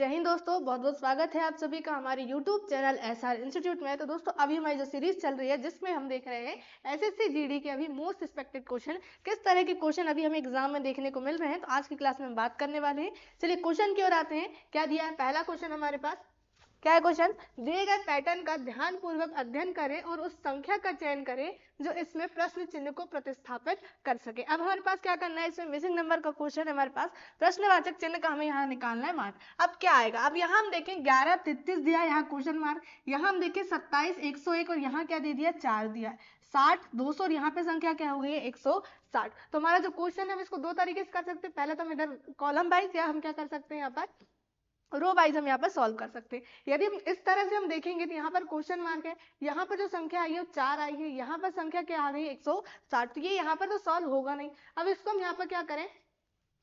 जय हिंद दोस्तों, बहुत बहुत स्वागत है आप सभी का हमारे YouTube चैनल SR इंस्टीट्यूट में। तो दोस्तों अभी हमारी जो सीरीज चल रही है जिसमें हम देख रहे हैं एसएससी जीडी के अभी मोस्ट एक्सपेक्टेड क्वेश्चन, किस तरह के क्वेश्चन अभी हमें एग्जाम में देखने को मिल रहे हैं। तो आज की क्लास में हम बात करने वाले हैं। चलिए क्वेश्चन की ओर आते हैं। क्या दिया है पहला क्वेश्चन हमारे पास, क्या है क्वेश्चन, दिए गए पैटर्न का ध्यानपूर्वक अध्ययन करें और उस संख्या का चयन करें जो इसमें प्रश्न चिन्ह को प्रतिस्थापित कर सके। अब हमारे पास क्या करना है, इसमें मिसिंग नंबर का क्वेश्चन है हमारे पास, प्रश्नवाचक चिन्ह का हमें यहाँ निकालना है मान। अब क्या आएगा, अब यहाँ हम देखें 11 33 दिया है, यहाँ क्वेश्चन मार्क, यहाँ हम देखें 27 101 और यहाँ क्या दे दिया 4 दिया है, 60 200 और यहाँ पे संख्या क्या हो गई है 160। तो हमारा जो क्वेश्चन है हम इसको दो तरीके से कर सकते हैं। पहले तो हम इधर कॉलम वाइज या हम क्या कर सकते हैं, यहाँ पर रो वाइज हम यहाँ पर सॉल्व कर सकते हैं। यदि हम इस तरह से हम देखेंगे तो यहाँ पर क्वेश्चन मार्क है, यहाँ पर जो संख्या आई है वो 4 आई है, यहाँ पर संख्या क्या आ गई 160, तो ये यहाँ पर तो सॉल्व होगा नहीं। अब इसको हम यहाँ पर क्या करें,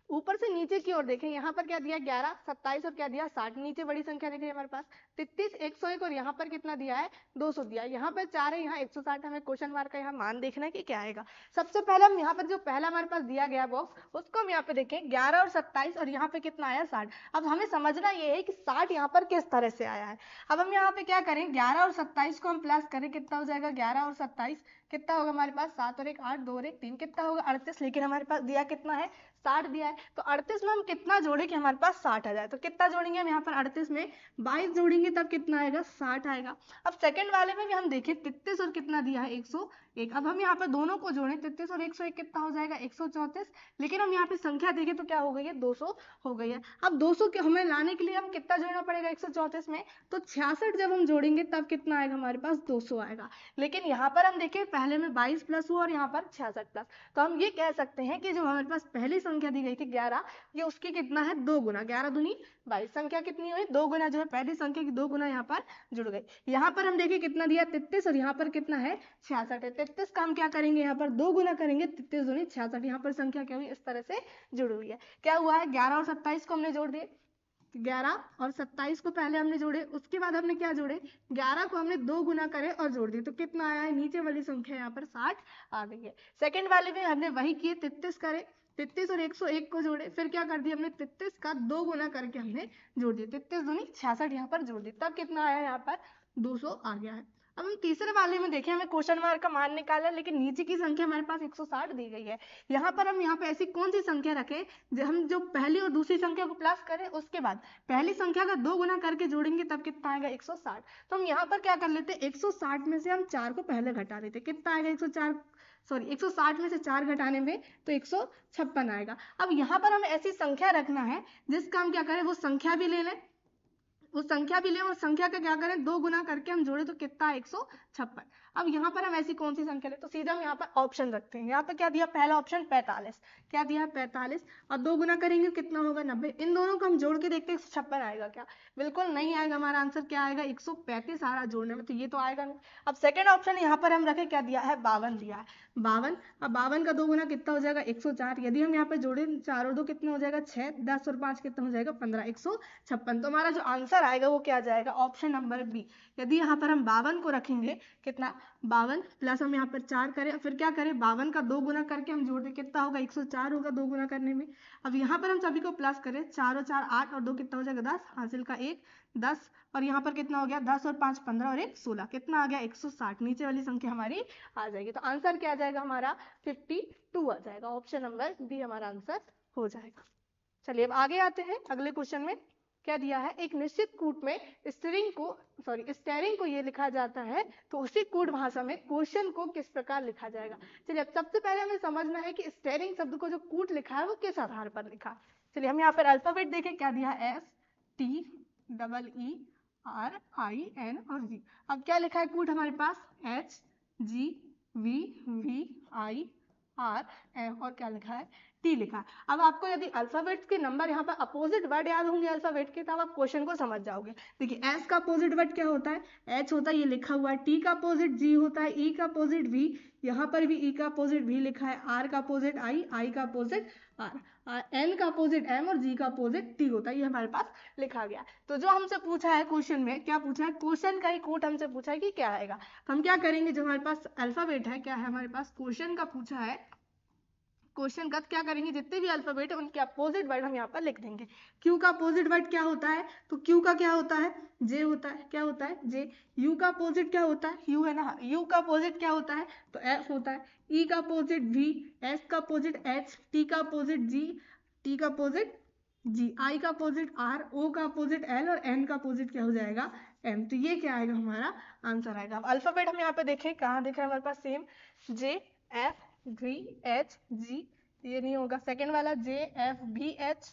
ऊपर से नीचे की ओर देखें, यहाँ पर क्या दिया 11 27 और क्या दिया 60, नीचे बड़ी संख्या दिख रही है हमारे पास 33 101 और यहाँ पर कितना दिया है 200 दिया है, यहाँ पर 4 है यहाँ 160, हमें क्वेश्चन मार्क का यहाँ मान देखना है कि क्या आएगा। सबसे पहले हम यहाँ पर जो पहला हमारे पास दिया गया बॉक्स उसको हम यहाँ पे देखें 11 और 27 और यहाँ पे कितना आया 60। अब हमें समझना ये है कि 60 यहाँ पर किस तरह से आया है। अब हम यहाँ पे क्या करें, 11 और 27 को हम प्लस करें, कितना हो जाएगा 11 और 27 कितना होगा हमारे पास 7 और 1 8 2 और 1 3 कितना होगा 38, लेकिन हमारे पास दिया कितना है 60 दिया है। तो 38 में हम कितना जोड़े कि हमारे पास 60 आ जाए, तो कितना जोड़ेंगे हम यहाँ पर 38 में 22 जोड़ेंगे तब कितना आएगा 60 आएगा। अब सेकंड वाले में भी हम देखें 33 और कितना दिया है 101, अब हम यहाँ पर दोनों को जोड़ें 33 और 101 कितना हो जाएगा 134, लेकिन हम यहाँ पे संख्या देखें तो क्या हो गई है 200 हो गई है। अब 200 के हमें लाने के लिए हम कितना जोड़ना पड़ेगा 134 में, तो 66 जब हम जोड़ेंगे तब कितना आएगा हमारे पास 200 आएगा। लेकिन यहाँ पर हम देखें पहले में 22 प्लस हुआ और यहाँ पर 66 प्लस, तो हम ये कह सकते हैं कि जो हमारे पास पहली संख्या दी गई थी 11, ये उसकी कितना है 2 गुना, 11 दूनी 22, संख्या कितनी हुई 2 गुना, जो है पहली संख्या की 2 गुना यहाँ पर जुड़ गई। यहाँ पर हम देखें कितना दिया 33 और यहाँ पर कितना है 66 है, 33 का हम क्या करेंगे यहाँ पर 2 गुना करेंगे, 33 दूनी 66, यहाँ पर संख्या क्या हुई इस तरह से जुड़ी हुई है। क्या हुआ है 11 और 27 को हमने जोड़ दिए, 11 और 27 को पहले हमने जोड़े, उसके बाद हमने क्या जोड़े 11 को हमने 2 गुना करे और जोड़ दिए, तो कितना आया है नीचे वाली संख्या यहाँ पर 60 आ गई है। सेकंड वाले में हमने वही किए 33 करे, 33 और 101 को जोड़े, फिर क्या कर दिया हमने 33 का 2 गुना करके हमने जोड़ दिया, 33 दूनी 66 यहाँ पर जोड़ दिया, तब कितना आया यहाँ पर 200 आ गया है। अब हम तीसरे वाले में देखें, हमें क्वेश्चन मार्क का मान निकाला लेकिन नीचे की संख्या हमारे पास 160 दी गई है। यहाँ पर हम यहाँ पे ऐसी कौन सी संख्या रखें जो हम जो पहली और दूसरी संख्या को प्लस करें, उसके बाद पहली संख्या का 2 गुना करके जोड़ेंगे तब कितना आएगा 160। तो हम यहाँ पर क्या कर लेते हैं 160 में से हम 4 को पहले घटा देते, कितना आएगा 160 में से 4 घटाने में तो 156 आएगा। अब यहाँ पर हमें ऐसी संख्या रखना है जिसका हम क्या करें, वो संख्या भी ले लें, उस संख्या भी लें और संख्या का क्या करें 2 गुना करके हम जोड़े तो कितना 156। अब यहाँ पर हम ऐसी कौन सी संख्या ले, तो सीधा हम यहाँ पर ऑप्शन रखते हैं। यहाँ पर क्या दिया पहला ऑप्शन 45, क्या दिया 45 और 2 गुना करेंगे कितना होगा 90, इन दोनों को हम जोड़ के देखते हैं 156 आएगा क्या, बिल्कुल नहीं आएगा, हमारा आंसर क्या आएगा 135 आ रहा जोड़ने में, तो ये तो आएगा नहीं। अब सेकेंड ऑप्शन यहाँ पर हम रखे, क्या दिया है 52 दिया है 52, अब 52 का 2 गुना कितना हो जाएगा 104, यदि हम यहाँ पर जोड़े 4 और 2 कितना हो जाएगा 6, 10 और 5 कितना हो जाएगा 15, 156। तो हमारा जो आंसर आएगा वो क्या जाएगा ऑप्शन नंबर बी। यदि यहाँ पर हम 52 को रखेंगे कितना 52 प्लस हम यहाँ पर 4 करें, फिर क्या करें 52 का 2 गुना करके हम जोड़ दें, कितना होगा 104 होगा 2 गुना करने में। अब यहाँ पर हम सभी को प्लस करें, 4 और 4 8 और 2 कितना हो जाएगा 10, हासिल का 1 10 और यहाँ पर कितना हो गया 10 और 5 15 और 1 16, कितना आ गया 160, नीचे वाली संख्या हमारी आ जाएगी। तो आंसर क्या आ जाएगा हमारा 52 आ जाएगा, ऑप्शन नंबर बी हमारा आंसर हो जाएगा। चलिए अब आगे आते हैं अगले क्वेश्चन में। क्या दिया है, एक निश्चित कूट में स्टेयरिंग को ये लिखा जाता है, तो उसी कूट भाषा में क्वेश्चन को किस प्रकार लिखा जाएगा। चलिए अब सबसे पहले हमें समझना है कि स्टेयरिंग शब्द को जो कूट लिखा है वो किस आधार पर लिखा है। चलिए हम यहाँ पर अल्फाबेट देखें, क्या दिया है STEERIN और G। अब क्या लिखा है कूट हमारे पास HGVVIR और क्या लिखा है टी लिखा है। अब आपको यदि अल्फाबेट्स के नंबर यहाँ पर अपोजिट वर्ड याद होंगे अल्फाबेट के, तब आप क्वेश्चन को समझ जाओगे। देखिए एस का अपोजिट वर्ड क्या होता है, एच होता है, ये लिखा हुआ है, टी का अपोजिट जी होता है, ई का अपोजिट वी, यहाँ पर भी ई का अपोजिट वी लिखा है, आर का अपोजिट आई का अपोजिट आर, एन का अपोजिट एम और जी का अपोजिट टी होता है, ये हमारे पास लिखा गया। तो जो हमसे पूछा है क्वेश्चन में, क्या पूछा है क्वेश्चन का ही कोट हमसे पूछा है कि क्या आएगा। तो हम क्या करेंगे, जो हमारे पास अल्फाबेट है, क्या है हमारे पास क्वेश्चन का पूछा है क्वेश्चन का क्या करेंगे, जितने भी अल्फाबेट है उनके अपोजिट वर्ड हम यहाँ पर लिख देंगे। क्यू का अपोजिट वर्ड क्या होता है, तो क्यू का क्या होता है, जे होता है। क्या होता है, जे। यू का अपोजिट क्या होता है, यू है ना, यू का अपोजिट क्या होता है, तो एफ होता है। ई का अपोजिट वी, एस का अपोजिट एच, टी का अपोजिट जी, टी का अपोजिट जी, आई का अपोजिट आर, ओ का अपोजिट एल और एन का अपोजिट क्या हो जाएगा, एम। तो ये क्या आएगा, हमारा आंसर आएगा। अब अल्फाबेट हम यहाँ पे देखें, कहाँ दिख रहा है हमारे पास, same, J F V H G, ये नहीं होगा। सेकेंड वाला J F V H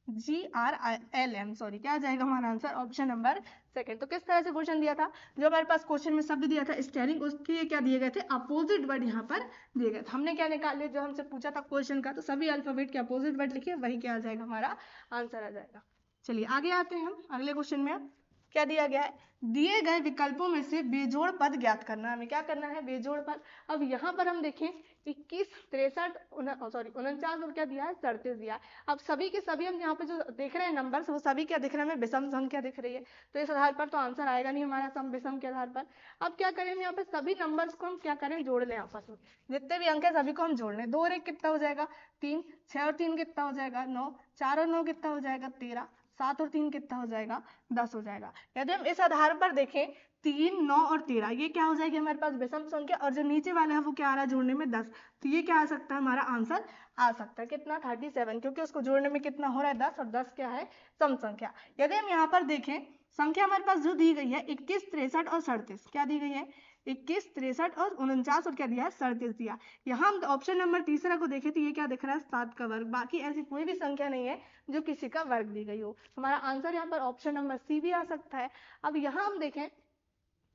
G R L M, sorry, क्या आ जाएगा हमारा आंसर, ऑप्शन नंबर सेकंड। तो किस तरह से क्वेश्चन दिया था, जो हमारे पास क्वेश्चन में शब्द दिया था स्टेयरिंग, उसके क्या दिए गए थे, अपोजिट वर्ड यहाँ पर दिए गए थे। हमने क्या निकाल लिया, जो हमसे पूछा था क्वेश्चन का, तो सभी अल्फाबेट के अपोजिट वर्ड लिखिए, वही क्या आ जाएगा, हमारा आंसर आ जाएगा। चलिए आगे आते हैं हम अगले क्वेश्चन में। क्या दिया गया है, दिए गए विकल्पों में से बेजोड़ पद ज्ञात करना। हमें क्या करना है, बेजोड़ पद। अब यहाँ पर हम देखें 21, 63, 49 और क्या दिया है, 37 दिया है। अब सभी के सभी हम यहाँ पे जो देख रहे हैं नंबर्स, वो सभी क्या दिख रहे हैं, हमें विषम संख्या दिख रही है। तो इस आधार पर तो आंसर आएगा नहीं हमारा, सम विषम के आधार पर। अब क्या करें, यहाँ पे सभी नंबर्स को हम क्या करें, जोड़ लें आपस में। जितने भी अंक है सभी को हम जोड़ लें। 2 और 1 कितना हो जाएगा, 3, 6 और 3 कितना हो जाएगा, 9, 4 और 9 कितना हो जाएगा, 13, 7 और 3 कितना हो जाएगा, 10 हो जाएगा। यदि हम इस आधार पर देखें 3, 9 और 13, ये क्या हो जाएगी हमारे पास विषम संख्या, और जो नीचे वाला है वो क्या आ रहा है जोड़ने में 10, तो ये क्या आ सकता है, हमारा आंसर आ सकता है कितना, 37, क्योंकि उसको जोड़ने में कितना हो रहा है, 10, और 10 क्या है, सम संख्या। यदि हम यहाँ पर देखें संख्या हमारे पास जो दी गई है 21, 63 और 37, क्या दी गई है, 21, 63 और 49 और क्या दिया है, 37 दिया। यहाँ हम ऑप्शन नंबर तीसरा को देखें तो ये क्या दिख रहा है, 7 का वर्ग। बाकी ऐसी कोई भी संख्या नहीं है जो किसी का वर्ग दी गई हो। हमारा आंसर यहाँ पर ऑप्शन नंबर सी भी आ सकता है। अब यहाँ हम देखें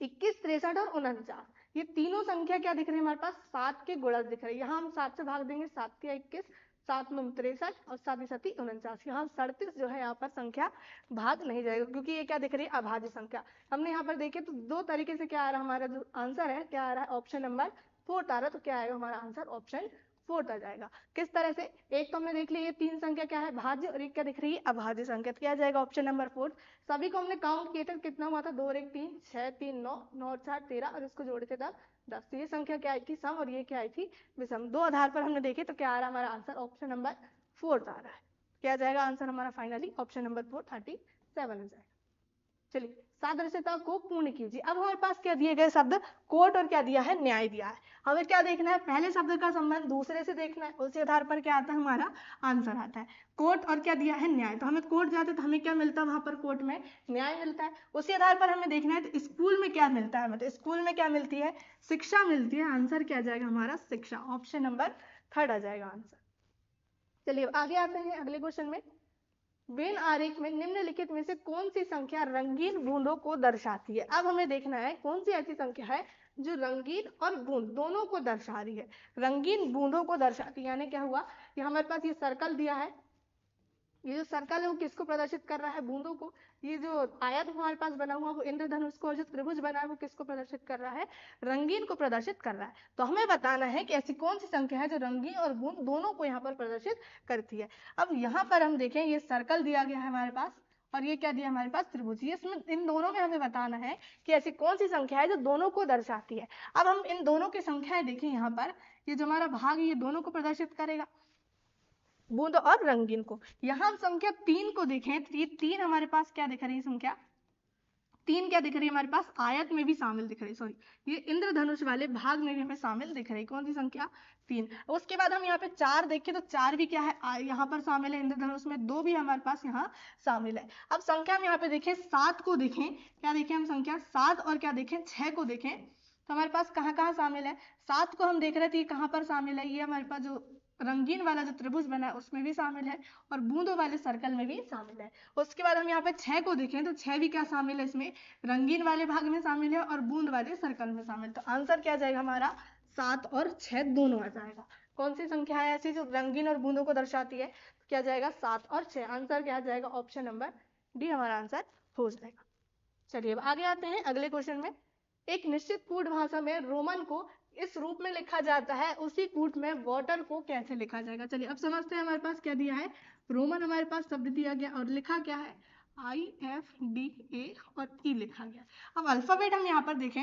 21, 63 और 49, ये तीनों संख्या क्या दिख रही है हमारे पास, 7 के गुणज दिख रहे हैं। यहाँ हम 7 से भाग देंगे, 7 के 21, 7 9 63 और 7 7 49। यहाँ 37 जो है यहाँ पर संख्या भाग नहीं जाएगा, क्योंकि ये क्या दिख रही है, अभाज्य संख्या। हमने यहाँ पर देखे तो दो तरीके से क्या आ रहा है, हमारा जो आंसर है क्या आ रहा है, ऑप्शन नंबर 4 आ रहा है। तो क्या आएगा हमारा आंसर, ऑप्शन 4 आ जाएगा। किस तरह से, एक तो हमने देख लिया ये तीन संख्या क्या है, भाज्य, और एक क्या दिख रही है, अभाज्य संख्या। तो क्या आ जाएगा, ऑप्शन नंबर 4। सभी को हमने काउंट किया था, कितना हुआ था, 2 और 1 3, 6 3 9, 9 और 4 13, और इसको जोड़े थे 10। तो ये संख्या क्या आई थी, सम, और ये क्या आई थी, विषम। दो आधार पर हमने देखे तो क्या आ रहा है हमारा आंसर, ऑप्शन नंबर 4 आ रहा है। क्या आ जाएगा आंसर हमारा फाइनली, ऑप्शन नंबर 4 37 हो जाएगा। चलिए सादृश्यता को पूर्ण कीजिए। अब हमारे पास क्या दिए गए शब्द, कोट और क्या दिया है, न्याय दिया है। हमें क्या देखना है, पहले शब्द का संबंध दूसरे से देखना है, उसी आधार पर क्या आता है, हमारा आंसर आता है। कोट और क्या दिया है, न्याय। तो हमें कोट जाते तो हमें क्या मिलता है, वहां पर कोट में न्याय मिलता है। उसी आधार पर हमें देखना है तो स्कूल में क्या मिलता है, मतलब स्कूल में क्या मिलती है, शिक्षा मिलती है। आंसर क्या आ जाएगा हमारा, शिक्षा, ऑप्शन नंबर 3 आ जाएगा आंसर। चलिए आगे आते हैं अगले क्वेश्चन में। वेन आरेख में निम्नलिखित में से कौन सी संख्या रंगीन बूंदों को दर्शाती है। अब हमें देखना है कौन सी ऐसी संख्या है जो रंगीन और बूंद दोनों को दर्शा रही है। रंगीन बूंदों को दर्शाती है, यानी क्या हुआ कि हमारे पास ये सर्कल दिया है, ये जो सर्कल है वो किसको प्रदर्शित कर रहा है, बूंदों को। ये जो आयत हमारे पास बना हुआ वो इंद्रधनुष को, और जो त्रिभुज बना है वो किसको प्रदर्शित कर रहा है, रंगीन को प्रदर्शित कर रहा है। तो हमें बताना है कि ऐसी कौन सी संख्या है जो रंगीन और बूंद दोनों को यहाँ पर प्रदर्शित करती है। अब यहाँ पर हम देखें ये सर्कल दिया गया है हमारे पास, और ये क्या दिया हमारे पास, त्रिभुज। ये इसमें इन दोनों में हमें बताना है कि ऐसी कौन सी संख्या है जो दोनों को दर्शाती है। अब हम इन दोनों की संख्याएं देखें, यहाँ पर ये जो हमारा भाग है ये दोनों को प्रदर्शित करेगा, बूंद और रंगीन को। यहाँ हम संख्या 3 को देखें तो ये 3 हमारे पास क्या दिख रही है, संख्या 3 क्या दिख रही है हमारे पास, आयत में भी शामिल दिख रही है, सॉरी ये इंद्रधनुष वाले भाग में भी हमें शामिल दिख रही है। कौन सी संख्या, 3। उसके बाद हम यहाँ पे 4 देखें तो 4 भी क्या है, यहाँ पर शामिल है इंद्रधनुष में। 2 भी हमारे पास यहाँ शामिल है। अब संख्या हम यहाँ पे देखें 7 को देखें, क्या देखें हम संख्या 7 और क्या देखें 6 को देखें तो हमारे पास कहाँ कहाँ शामिल है। 7 को हम देख रहे थे ये कहाँ पर शामिल है, ये हमारे पास जो रंगीन वाला जो त्रिभुज बना है उसमें भी शामिल है, और बूंदों वाले सर्कल में भी शामिल है। उसके बाद हम यहाँ पे 6 को देखें तो 6 भी क्या शामिल है, इसमें रंगीन वाले भाग में शामिल है और बूंद वाले सर्कल में शामिल। तो आंसर क्या जाएगा हमारा, 7 और 6 दोनों आ जाएगा। कौन सी संख्या है ऐसी जो रंगीन और बूंदों को दर्शाती है, तो क्या जाएगा 7 और 6। आंसर क्या जाएगा, ऑप्शन नंबर डी हमारा आंसर हो जाएगा। चलिए अब आगे आते हैं अगले क्वेश्चन में। एक निश्चित कूट भाषा में रोमन को इस रूप में लिखा जाता है, उसी कूट में वाटर को कैसे लिखा जाएगा। चलिए अब समझते हैं हमारे पास क्या दिया है, रोमन हमारे पास शब्द दिया गया और लिखा क्या है, IFDA और E लिखा गया। अब अल्फाबेट हम यहाँ पर देखें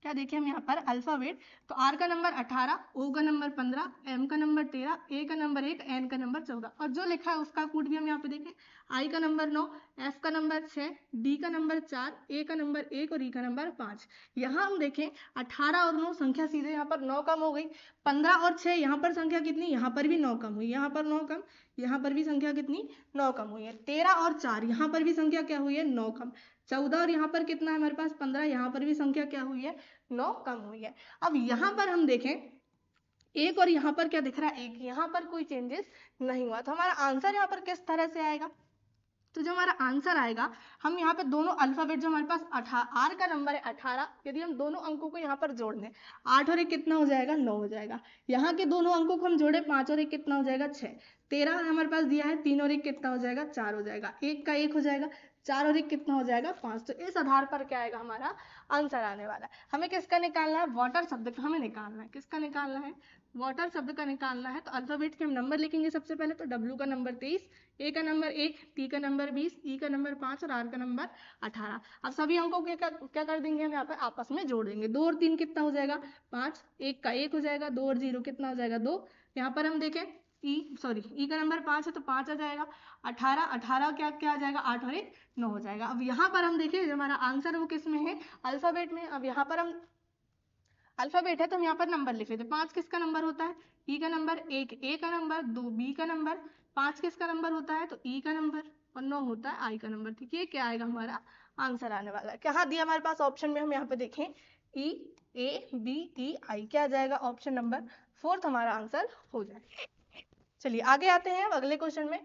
क्या देखें हम यहाँ पर अल्फाबेट, तो आर का नंबर 18, ओ का नंबर 15, एम का नंबर 13, ए का नंबर 1, एन का नंबर 14 और जो लिखा है उसका कोड भी हम यहाँ पे देखें, आई का नंबर 9, एफ का नंबर 6, डी का नंबर 4, ए का नंबर 1 और ई का नंबर 5। यहाँ हम देखें 18 और 9 संख्या सीधे यहाँ पर 9 कम हो गई, 15 और 6 यहाँ पर संख्या कितनी, यहाँ पर भी 9 कम हुई, यहाँ पर 9 कम, यहाँ पर भी संख्या कितनी 9 कम हुई है, 13 और 4 यहाँ पर भी संख्या क्या हुई है 9 कम, 14 और यहाँ पर कितना है हमारे पास 15, यहाँ पर भी संख्या क्या हुई है 9 कम हुई है। अब यहाँ पर हम देखें एक और यहाँ पर क्या दिख रहा है 1, यहाँ पर कोई चेंजेस नहीं हुआ, तो हमारा आंसर यहाँ पर किस तरह से आएगा, तो जो हमारा आंसर आएगा हम यहाँ पे दोनों अल्फाबेट जो हमारे पास आर का नंबर है 18, यदि हम दोनों अंकों को यहाँ पर जोड़ दें 8 और 1 कितना हो जाएगा 9 हो जाएगा, यहाँ के दोनों अंकों को हम जोड़े 5 और 1 कितना हो जाएगा 6, 13 हमारे पास दिया है 3 और 1 कितना हो जाएगा 4 हो जाएगा, 1 का 1 हो जाएगा, 4 और 1 कितना हो जाएगा 5। तो इस आधार पर क्या आएगा हमारा आंसर आने वाला है। हमें किसका निकालना है, वाटर शब्द का हमें निकालना है, किसका निकालना है वाटर शब्द का निकालना है। तो अल्फाबेट के हम नंबर लिखेंगे सबसे पहले, तो डब्ल्यू का नंबर 23, ए का नंबर 1, टी का नंबर 20, ई का नंबर 5 और आर का नंबर 18। अब सभी अंकों को क्या कर देंगे हम यहाँ पर आपस में जोड़ देंगे, 2 और 3 कितना हो जाएगा 5, 1 का 1 हो जाएगा, 2 और 0 कितना हो जाएगा 2, यहाँ पर हम देखें ई का नंबर 5 है तो 5 आ जाएगा, 18 क्या आ जाएगा 8 और 1 9 हो जाएगा। अब यहाँ पर हम देखें जो हमारा आंसर वो किस में है अल्फाबेट में। अब यहाँ पर हम अल्फाबेट है तो हम यहाँ पर नंबर लिख लेते हैं, 5 किसका नंबर होता है ई का नंबर, 1 ए का नंबर, 2 बी का नंबर, 5 किसका नंबर होता है तो ई का नंबर और 9 होता है आई का नंबर। ठीक है, क्या आएगा हमारा आंसर आने वाला है। कहाँ दिया हमारे पास ऑप्शन में, हम यहाँ पे देखें ई ए बी ई आई, क्या आ जाएगा ऑप्शन नंबर 4 हमारा आंसर हो जाएगा। चलिए आगे आते हैं अब अगले क्वेश्चन में।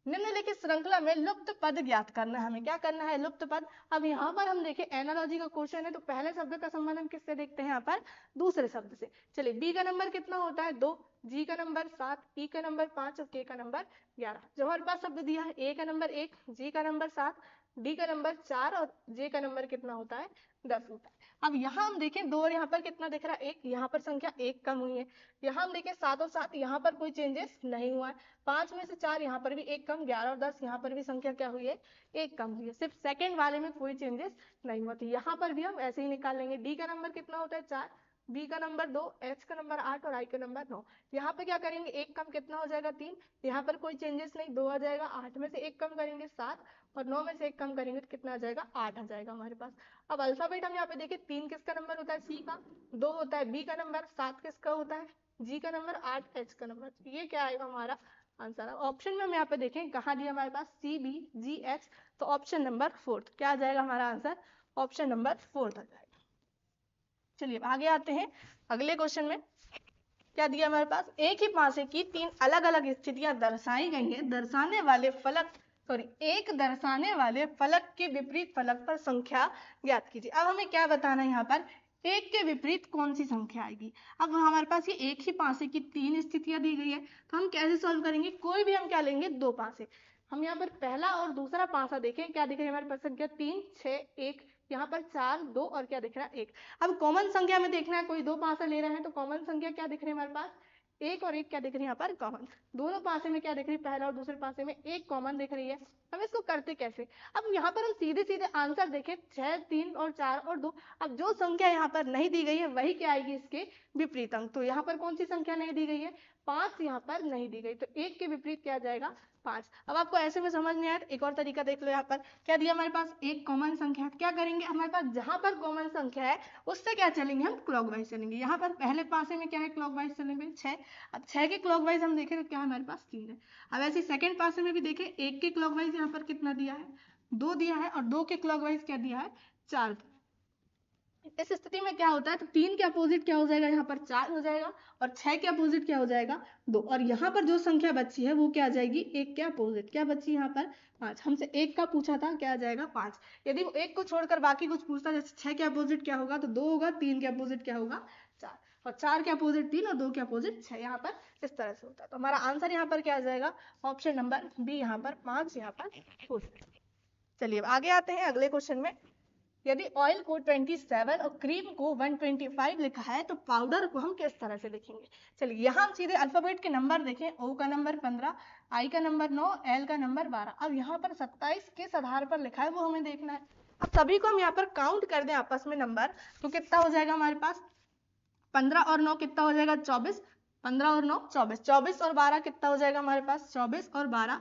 निम्नलिखित श्रृंखला में लुप्त पद ज्ञात करना है, हमें क्या करना है लुप्त पद। अब यहाँ पर हम देखें एनालॉजी का क्वेश्चन है तो पहले शब्द का संबंध हम किससे देखते हैं यहाँ पर दूसरे शब्द से। चलिए बी का नंबर कितना होता है 2, जी का नंबर 7, ई का नंबर 5 और के का नंबर 11। जो हमारे पास शब्द दिया है ए का नंबर 1, जी का नंबर 7, डी का नंबर 4 और जे का नंबर कितना होता है 10 होता है। अब यहाँ हम देखें 2 और यहाँ पर कितना दिख रहा है 1, यहाँ पर संख्या 1 कम हुई है। यहाँ हम देखें 7 और 7 यहाँ पर कोई चेंजेस नहीं हुआ है, 5 में से 4 यहाँ पर भी 1 कम, 11 और 10 यहाँ पर भी संख्या क्या हुई है 1 कम हुई है, सिर्फ सेकंड वाले में कोई चेंजेस नहीं हुआ। तो यहाँ पर भी हम ऐसे ही निकाल लेंगे, डी का नंबर कितना होता है 4, बी का नंबर 2, एच का नंबर 8 और आई का नंबर 9। यहाँ पे क्या करेंगे 1 कम कितना हो जाएगा 3, यहाँ पर कोई चेंजेस नहीं 2 आ जाएगा, 8 में से 1 कम करेंगे 7 और 9 में से 1 कम करेंगे तो कितना आ जाएगा 8 आ जाएगा हमारे पास। अब अल्फाबेट हम यहाँ पे देखें 3 किसका नंबर होता है सी का, 2 होता है बी का नंबर, 7 किसका होता है जी का नंबर, 8 एच का नंबर। ये क्या आएगा हमारा आंसर। ऑप्शन में हम यहाँ पे देखें कहाँ दिया हमारे पास सी बी जी एच, तो ऑप्शन नंबर 4 क्या आ जाएगा हमारा आंसर ऑप्शन नंबर 4 आ जाएगा। चलिए आगे आते हैं अगले क्वेश्चन में। क्या दिया हमारे पास, एक ही पासे की 3 अलग अलग स्थितियां दर्शाई गई हैं, दर्शाने वाले फलक के विपरीत फलक पर संख्या ज्ञात कीजिए। अब हमें क्या बताना है यहाँ पर, एक के विपरीत कौन सी संख्या आएगी। अब हमारे पास ये एक ही पासे की 3 स्थितियां दी गई है तो हम कैसे सॉल्व करेंगे, कोई भी हम क्या लेंगे 2 पासे। हम यहाँ पर पहला और दूसरा पासा देखें, क्या दिख रही है हमारे पास संख्या 3 6 1, यहाँ पर 4 2 और क्या दिख रहा है 1। अब कॉमन संख्या में देखना है, कोई 2 पासा ले रहे हैं तो कॉमन संख्या क्या दिख रही है हमारे पास 1 और 1 क्या दिख रही है यहाँ पर कॉमन, दोनों पासे में क्या दिख रही है पहला और दूसरे पासे में 1 कॉमन दिख रही है। हम इसको करते कैसे, अब यहाँ पर हम सीधे सीधे आंसर देखें 6 3 और 4 और 2। अब जो संख्या यहाँ पर नहीं दी गई है वही क्या आएगी इसके विपरीत अंक। तो यहाँ पर कौन सी संख्या नहीं दी गई है 5 यहाँ पर नहीं दी गई, तो 1 के विपरीत क्या जाएगा 5। अब आपको ऐसे में समझ नहीं आया एक और तरीका देख लो, यहाँ पर क्या दिया हमारे पास एक कॉमन संख्या है, क्या करेंगे हमारे पास जहां पर कॉमन संख्या है उससे क्या चलेंगे हम क्लॉकवाइज चलेंगे। यहाँ पर पहले पासे में क्या है क्लॉकवाइज चलेंगे 6, अब 6 के क्लॉकवाइज हम देखें तो क्या हमारे पास 3 है। अब ऐसे सेकंड पासे में भी देखें 1 के क्लॉकवाइज यहाँ पर कितना दिया है 2 दिया है और 2 के क्लॉकवाइज क्या दिया है 4। इस स्थिति में क्या होता है, तो 3 के अपोजिट क्या हो जाएगा यहाँ पर 4 हो जाएगा और 6 के अपोजिट क्या हो जाएगा 2, और यहाँ पर जो संख्या बची है वो क्या आ जाएगी 1 के अपोजिट, क्या बची यहाँ पर 5। हमसे 1 का पूछा था, क्या आ जाएगा 5। यदि वो 1 को छोड़कर बाकी कुछ पूछता, जैसे 6 के अपोजिट क्या होगा तो 2 होगा, 3 के अपोजिट क्या होगा 4 और 4 के अपोजिट 3 और 2 के अपोजिट 6, यहाँ पर इस तरह से होता है। तो हमारा आंसर यहाँ पर क्या आ जाएगा ऑप्शन नंबर बी, यहाँ पर 5 यहाँ पर हो जाएगा। चलिए आगे आते हैं अगले क्वेश्चन में। यदि ऑयल को 27 और क्रीम को 125 लिखा है तो पाउडर को हम किस तरह से लिखेंगे। चलिए यहाँ हम सीधे अल्फाबेट के नंबर देखें, ओ का नंबर 15, आई का नंबर 9, एल का नंबर 12। अब यहाँ पर 27 किस आधार पर लिखा है वो हमें देखना है। अब सभी को हम यहाँ पर काउंट कर दें आपस में नंबर, तो कितना हो जाएगा हमारे पास 15 और 9 कितना हो जाएगा 24, 15 और 9 24, 24 और 12 कितना हो जाएगा हमारे पास 24 और 12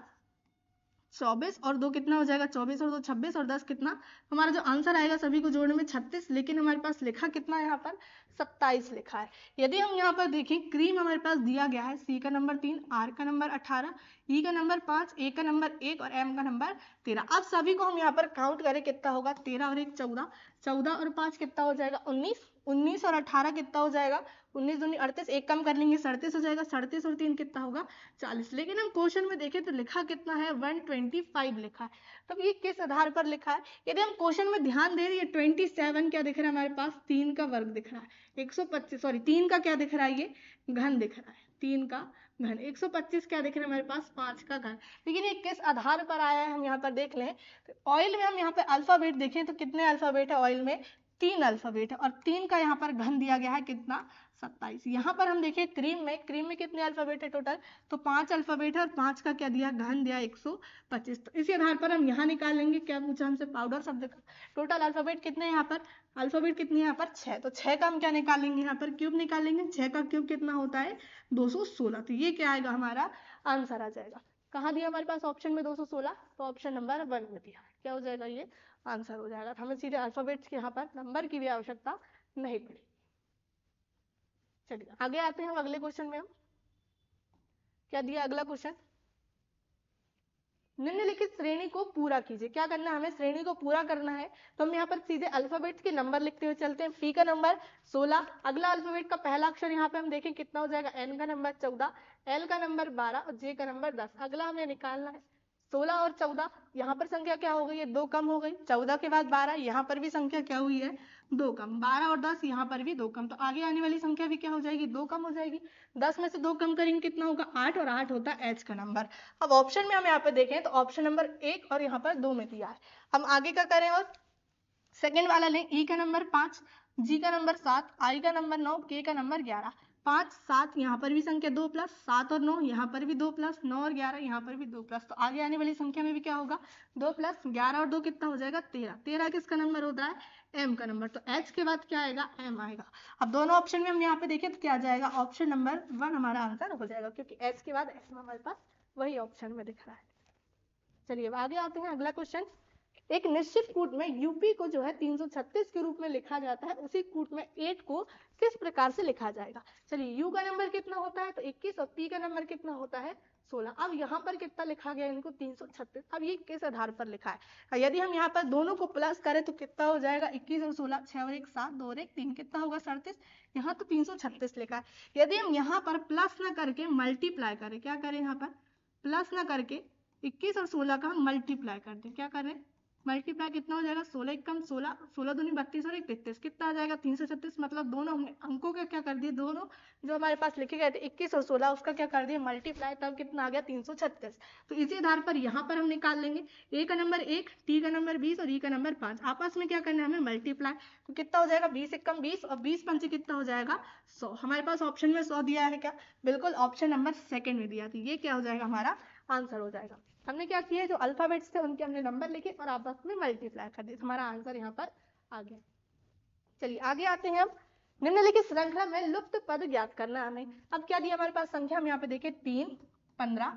24 और 2 कितना हो जाएगा 24 और 2 26 और 10 कितना, हमारा जो आंसर आएगा सभी को जोड़ने में 36, लेकिन हमारे पास लिखा कितना है यहाँ पर 27 लिखा है। यदि हम यहाँ पर देखें क्रीम हमारे पास दिया गया है, सी का नंबर 3, आर का नंबर 18, ई का नंबर 5, ए का नंबर 1 और एम का नंबर 13। अब सभी को हम यहाँ पर काउंट करें कितना होगा 13 और 1 14, 14 और 5 कितना हो जाएगा 19, 19 और 18 कितना हो जाएगा 19 दूनी 38, एक कम कर लेंगे 37 हो जाएगा, 37 और 3 कितना होगा 40। लेकिन हम क्वेश्चन में देखें तो लिखा कितना है 125 लिखा है। तब ये किस आधार पर लिखा है, यदि हम क्वेश्चन में ध्यान दें, ये 27 क्या दिख रहा है हमारे पास 3 का वर्ग दिख रहा है, 125 सॉरी 3 का क्या दिख रहा है, ये घन दिख रहा है, 3 का घन, 125 क्या दिख रहा है हमारे पास 5 का घन। लेकिन ये किस आधार पर आया है हम यहाँ पर देख लें, तो ऑयल में हम यहाँ पे अल्फाबेट देखें तो कितने अल्फाबेट है ऑयल में 3 अल्फाबेट है, और 3 का यहाँ पर घन दिया गया है कितना 27। यहाँ पर हम देखें क्रीम में कितने अल्फाबेट है टोटल, तो 5 अल्फाबेट है और 5 का क्या दिया घन दिया 125। तो इसी आधार पर हम यहाँ निकाल लेंगे, क्या पूछा हमसे पाउडर शब्द का टोटल अल्फाबेट कितने यहाँ पर, अल्फाबेट कितने यहाँ पर 6, तो 6 का हम क्या निकालेंगे यहाँ पर क्यूब निकालेंगे, 6 का क्यूब कितना होता है 216। तो ये क्या आएगा हमारा आंसर आ जाएगा। कहाँ दिया हमारे पास ऑप्शन में 216, तो ऑप्शन नंबर 1 में दिया, क्या हो जाएगा ये आंसर हो जाएगा। हमें सीधे अल्फाबेट्स के यहाँ पर नंबर की भी आवश्यकता नहीं पड़ी। चलिए आगे आते हैं हम अगले क्वेश्चन में। हम क्या दिया अगला क्वेश्चन, निम्नलिखित श्रेणी को पूरा कीजिए। क्या करना है हमें, श्रेणी को पूरा करना है, तो हम यहाँ पर सीधे अल्फाबेट्स के नंबर लिखते हुए चलते हैं। पी का नंबर 16, अगला अल्फाबेट का पहला अक्षर यहाँ पे हम देखें कितना हो जाएगा, एन का नंबर 14, एल का नंबर 12 और जे का नंबर 10। अगला हमें निकालना है 16 और 14, यहाँ पर संख्या क्या हो गई है 2 कम हो गई, 14 के बाद 12, यहाँ पर भी संख्या क्या हुई है 2 कम, 12 और 10 यहाँ पर भी 2 कम, तो आगे आने वाली संख्या भी क्या हो जाएगी 2 कम हो जाएगी। 10 में से 2 कम करेंगे कितना होगा 8, और 8 होता है एच का नंबर। अब ऑप्शन में हम यहाँ पे देखें तो ऑप्शन नंबर 1 और यहाँ पर 2 में दिया है। हम आगे का करें और सेकेंड वाला लें, ई का नंबर 5, जी का नंबर 7, आई का नंबर 9, के का नंबर 11, 5 7 यहाँ पर भी संख्या 2 प्लस, 7 और 9 यहाँ पर भी 2 प्लस, 9 और 11 यहाँ पर भी 2 प्लस, तो आगे आने वाली संख्या में भी क्या होगा 2 प्लस, 11 और 2 कितना हो जाएगा 13, 13 किसका नंबर होता है एम का नंबर, तो एच के बाद क्या आएगा एम आएगा। अब दोनों ऑप्शन में हम यहाँ पे देखें तो क्या आ जाएगा ऑप्शन नंबर 1 हमारा आंसर हो जाएगा, क्योंकि एच के बाद एम हमारे पास वही ऑप्शन में दिख रहा है। चलिए आगे आते हैं अगला क्वेश्चन, एक निश्चित कूट में यूपी को जो है 336 के रूप में लिखा जाता है, उसी कूट में 8 को किस प्रकार से लिखा जाएगा। चलिए यू का नंबर कितना होता है तो 21 और पी का नंबर कितना होता है 16। अब यहाँ पर कितना लिखा गया इनको 336, अब ये किस आधार पर लिखा है, यदि हम यहाँ पर दोनों को प्लस करें तो कितना हो जाएगा 21 और 16, 6 और 1 7, 2 और 1 3, कितना होगा 37, यहाँ तो 336 लिखा है। यदि हम यहाँ पर प्लस ना करके मल्टीप्लाई करें, क्या करें यहाँ पर प्लस ना करके 21 और 16 का हम मल्टीप्लाई कर दें, क्या करें मल्टीप्लाई कितना हो जाएगा 16 एक कम 16, 16 दूनी 32 और 1 33, कितना आ जाएगा 336। मतलब दोनों हमने अंकों का क्या कर दिए, दोनों जो हमारे पास लिखे गए थे 21 और 16 उसका क्या कर दिया मल्टीप्लाई, तब कितना आ गया 336। तो इसी आधार पर यहाँ पर हम निकाल लेंगे ए का नंबर 1, टी का नंबर 20 और ई का नंबर 5, आपस में क्या करना है हमें मल्टीप्लाई, तो कितना हो जाएगा 20 एक कम 20 और 20 पंचे कितना हो जाएगा 100। हमारे पास ऑप्शन में 100 दिया है, क्या बिल्कुल ऑप्शन नंबर 2 में दिया, तो ये क्या हो जाएगा हमारा आंसर हो जाएगा। हमने क्या किया जो अल्फाबेट्स थे उनके हमने नंबर लिखे और आपस में मल्टीप्लाई कर दिए, हमारा आंसर यहाँ पर आ गया। चलिए आगे आते हैं हम, निम्नलिखित श्रृंखला में लुप्त पद ज्ञात करना है हमें। अब क्या दिया हमारे पास संख्या, हम यहाँ पे देखें 3 15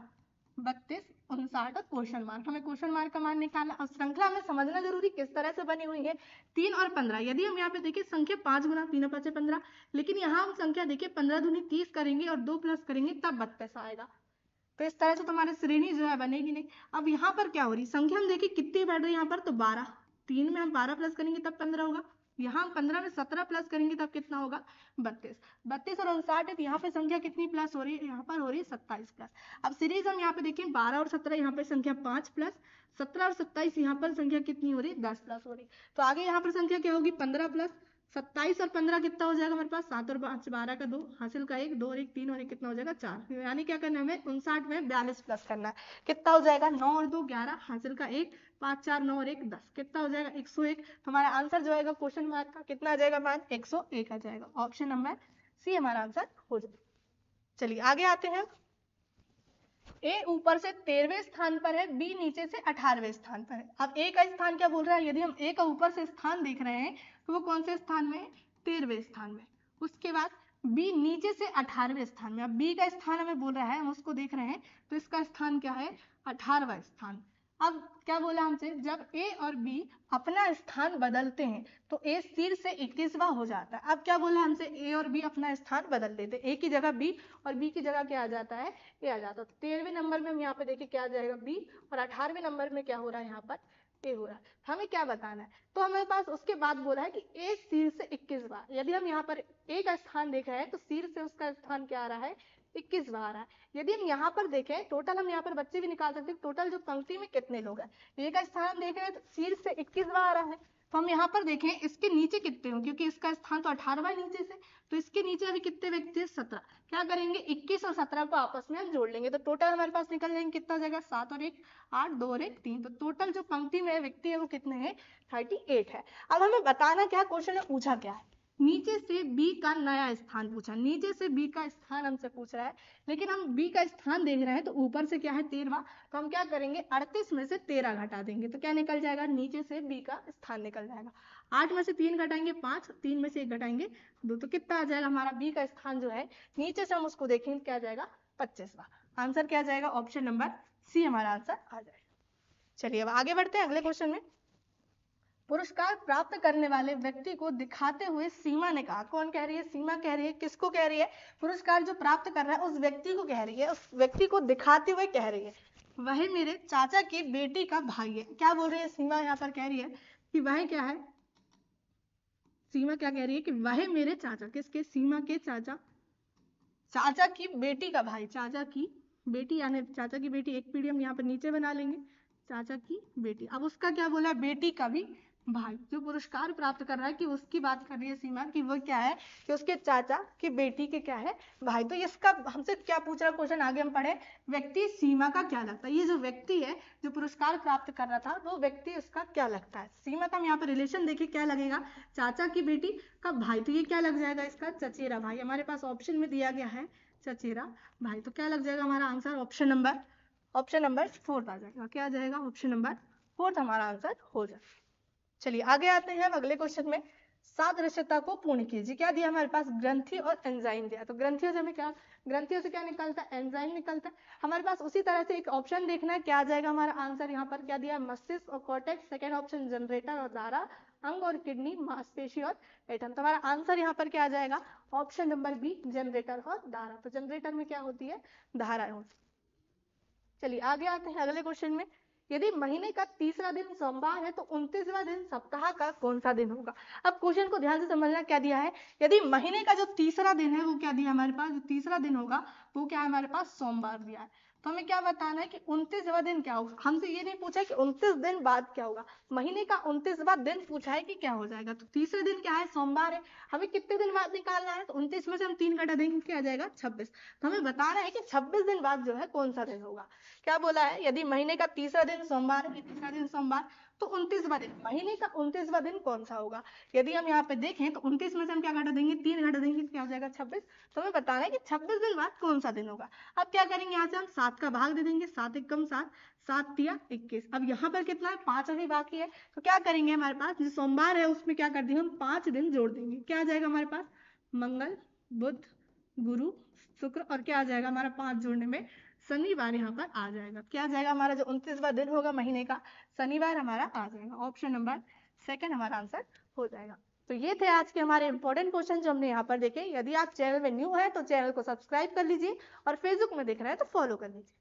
32 59 और क्वेश्चन मार्क, हमें क्वेश्चन मार्क का मान निकालना। और श्रृंखला में समझना जरूरी किस तरह से बनी हुई है 3 और 15। यदि हम यहाँ पे देखें संख्या 5 गुना 3 और 5 15, लेकिन यहाँ हम संख्या देखें 15 दूनी 30 करेंगे और 2 प्लस करेंगे तब 32 आएगा, तो इस तरह से तुम्हारी श्रेणी जो है बनेगी नहीं। अब यहाँ पर क्या हो रही संख्या हम देखिए कितनी बढ़ रही है यहाँ पर, तो 12, 3 में हम 12 प्लस करेंगे तब 15 होगा, यहाँ हम 15 में 17 प्लस करेंगे तब कितना होगा 32, 32 और 59 है, तो यहाँ पे संख्या कितनी प्लस हो रही है, यहाँ पर हो रही है 27 प्लस। अब सीरीज हम यहाँ पे देखें 12 और 17, यहाँ पे संख्या 5 प्लस, 17 और 27 यहाँ पर संख्या कितनी हो रही है 10 प्लस हो रही, तो आगे यहाँ पर संख्या क्या होगी 15 प्लस 27 और 15 कितना हो जाएगा हमारे पास 7 और 5 12 का 2 हासिल का 1 2 और 1 3 और 1 कितना हो जाएगा 4, यानी क्या करना है हमें 59 में 42 प्लस करना है, कितना हो जाएगा 9 और 2 11 हासिल का 1 5 4 9 और 1 10, कितना हो जाएगा 101। तो हमारा आंसर जो आएगा क्वेश्चन मार्क का कितना आ जाएगा मान 101 आ जाएगा, ऑप्शन नंबर सी हमारा आंसर हो जाएगा। चलिए आगे आते हैं, ए ऊपर से 13वें स्थान पर है, बी नीचे से 18वें स्थान पर है। अब ए का स्थान क्या बोल रहा है, यदि हम ए का ऊपर से स्थान देख रहे हैं तो वो कौन से स्थान में है, 13वें स्थान में। उसके बाद बी नीचे से 18वें स्थान में। अब बी का स्थान हमें बोल रहा है, हम उसको देख रहे हैं तो इसका स्थान क्या है, 18वां स्थान। अब क्या बोला हमसे, जब ए और बी अपना स्थान बदलते हैं तो ए शीर्ष से 21वां हो जाता है। अब क्या बोला हमसे, ए और बी अपना स्थान बदल लेते हैं, ए की जगह बी और बी की जगह क्या आ जाता है, ए आ जाता है। 13वें नंबर में हम यहाँ पे देखिए क्या आ जाएगा, बी, और 18वें नंबर में क्या हो रहा है, यहाँ पर ए हो रहा है। हमें क्या बताना है, तो हमारे पास उसके बाद बोला है कि ए शीर्ष से 21वां। यदि हम यहाँ पर ए का स्थान देख रहे हैं तो शीर्ष से उसका स्थान क्या आ रहा है, 21वां आ रहा है। यदि हम यहाँ पर देखें, टोटल हम यहाँ पर बच्चे भी निकाल सकते हैं, टोटल जो पंक्ति में कितने लोग हैं, ए का स्थान हम देख रहे हैं तो शीर्ष से 21वां आ रहा है। तो हम यहाँ पर देखें इसके नीचे कितने होंगे, क्योंकि इसका स्थान तो 18वां नीचे से, तो इसके नीचे अभी कितने व्यक्ति हैं, 17। क्या करेंगे, 21 और 17 को आपस में हम जोड़ लेंगे तो टोटल हमारे पास निकल जाएंगे कितना जाएगा, 7 और 1 8, 2 और 1 3। तो टोटल जो पंक्ति में व्यक्ति है वो कितने हैं, 38 है। अब हमें बताना क्या, क्वेश्चन में पूछा क्या है, नीचे से बी का नया स्थान पूछा, नीचे से बी का स्थान हमसे पूछ रहा है, लेकिन हम बी का स्थान देख रहे हैं तो ऊपर से क्या है 13वां, तो हम क्या करेंगे 38 में से 13 घटा देंगे तो क्या निकल जाएगा, नीचे से बी का स्थान निकल जाएगा। 8 में से 3 घटाएंगे 5, 3 में से 1 घटाएंगे 2, तो कितना आ जाएगा हमारा बी का स्थान जो है, नीचे से हम उसको देखेंगे क्या जाएगा, 25वां। आंसर क्या जाएगा, ऑप्शन नंबर सी हमारा आंसर आ जाएगा। चलिए अब आगे बढ़ते हैं अगले क्वेश्चन में। पुरस्कार प्राप्त करने वाले व्यक्ति को दिखाते हुए सीमा ने कहा, कौन कह रही है, सीमा कह रही है, किसको कह रही है, पुरस्कार जो प्राप्त कर रहा है उस व्यक्ति को कह रही है, उस व्यक्ति को दिखाते हुए कह रही है, वह मेरे चाचा की बेटी का भाई है। क्या बोल रही है सीमा, यहाँ पर कह रही है कि वह क्या है, सीमा क्या कह रही है कि वह मेरे चाचा, किसके, सीमा के चाचा, चाचा की बेटी का भाई, चाचा की बेटी यानी चाचा की बेटी, एक पीढ़ी हम यहाँ पर नीचे बना लेंगे, चाचा की बेटी। अब उसका क्या बोला, बेटी का भी भाई, जो पुरस्कार प्राप्त कर रहा है कि उसकी बात कर रही है सीमा कि वो क्या है, कि उसके चाचा की बेटी के क्या है, भाई। तो इसका हमसे क्या पूछ रहा क्वेश्चन, आगे हम पढ़े, व्यक्ति सीमा का क्या लगता है, ये जो व्यक्ति है जो पुरस्कार प्राप्त कर रहा था वो व्यक्ति उसका क्या लगता है। सीमा का हम यहाँ पर रिलेशन देखिए क्या लगेगा, चाचा की बेटी का भाई, तो ये क्या लग जाएगा इसका, चचेरा भाई। हमारे पास ऑप्शन में दिया गया है चचेरा भाई, तो क्या लग जाएगा हमारा आंसर, ऑप्शन नंबर 4 आ जाएगा। क्या आ जाएगा, ऑप्शन नंबर 4 हमारा आंसर हो जाएगा। चलिए आगे आते हैं अगले क्वेश्चन में। सादृश्यता को पूर्ण कीजिए। क्या दिया हमारे पास, ग्रंथि और एंजाइम दिया, तो ग्रंथियों से हमें क्या, ग्रंथियों से क्या निकलता है, एंजाइम निकलता है। हमारे पास उसी तरह से एक ऑप्शन देखना है, क्या आ जाएगा हमारा आंसर, यहाँ पर क्या दिया, मस्तिष्क और कॉर्टेक्स, सेकेंड ऑप्शन जनरेटर और धारा, अंग और किडनी, मांसपेशी और एटम। तो हमारा आंसर यहाँ पर क्या आ जाएगा, ऑप्शन नंबर बी, जनरेटर और धारा। तो जनरेटर में क्या होती है, धारा होती है। चलिए आगे आते हैं अगले क्वेश्चन में। यदि महीने का तीसरा दिन सोमवार है तो 29वां दिन सप्ताह का कौन सा दिन होगा। अब क्वेश्चन को ध्यान से समझना, क्या दिया है, यदि महीने का जो तीसरा दिन है वो क्या दिया हमारे पास, जो तीसरा दिन होगा वो क्या है हमारे पास, सोमवार दिया है। तो हमें क्या बताना है कि 29वां दिन क्या होगा। हमसे ये नहीं पूछा कि 29 दिन बाद क्या होगा, महीने का 29वां दिन पूछा है कि क्या हो जाएगा। तो तीसरे दिन क्या है, सोमवार है, हमें कितने दिन बाद निकालना है, तो 29 में से हम 3 घटा देंगे, क्या आ जाएगा 26। तो हमें बताना है कि 26 दिन बाद जो है कौन सा दिन होगा। क्या बोला है, यदि महीने का तीसरा दिन सोमवार है, तीसरा दिन सोमवार, तो 29वां दिन, महीने का 29वां दिन कौन सा होगा। यदि हम यहाँ पे देखें तो 29 में से हम क्या घटा देंगे, 3 घटा देंगे, क्या हो जाएगा 26। तो हमें बताना है कि 26 दिन बाद कौन सा दिन होगा। अब क्या करेंगे, यहाँ से हम 7 का भाग दे देंगे, 7 एकम 7, 7 तिया 21। अब यहाँ पर कितना है, 5 अभी बाकी है, तो क्या करेंगे, हमारे पास जो सोमवार है उसमें क्या कर देंगे हम 5 दिन जोड़ देंगे, क्या आ जाएगा हमारे पास, मंगल बुध गुरु शुक्र, और क्या आ जाएगा हमारा 5 जोड़ने में शनिवार यहाँ पर आ जाएगा। क्या आ जाएगा हमारा जो 29वां दिन होगा महीने का, शनिवार हमारा आ जाएगा। ऑप्शन नंबर 2 हमारा आंसर हो जाएगा। तो ये थे आज के हमारे इंपॉर्टेंट क्वेश्चन जो हमने यहाँ पर देखे। यदि आप चैनल में न्यू है तो चैनल को सब्सक्राइब कर लीजिए और फेसबुक में देख रहे हैं तो फॉलो कर लीजिए।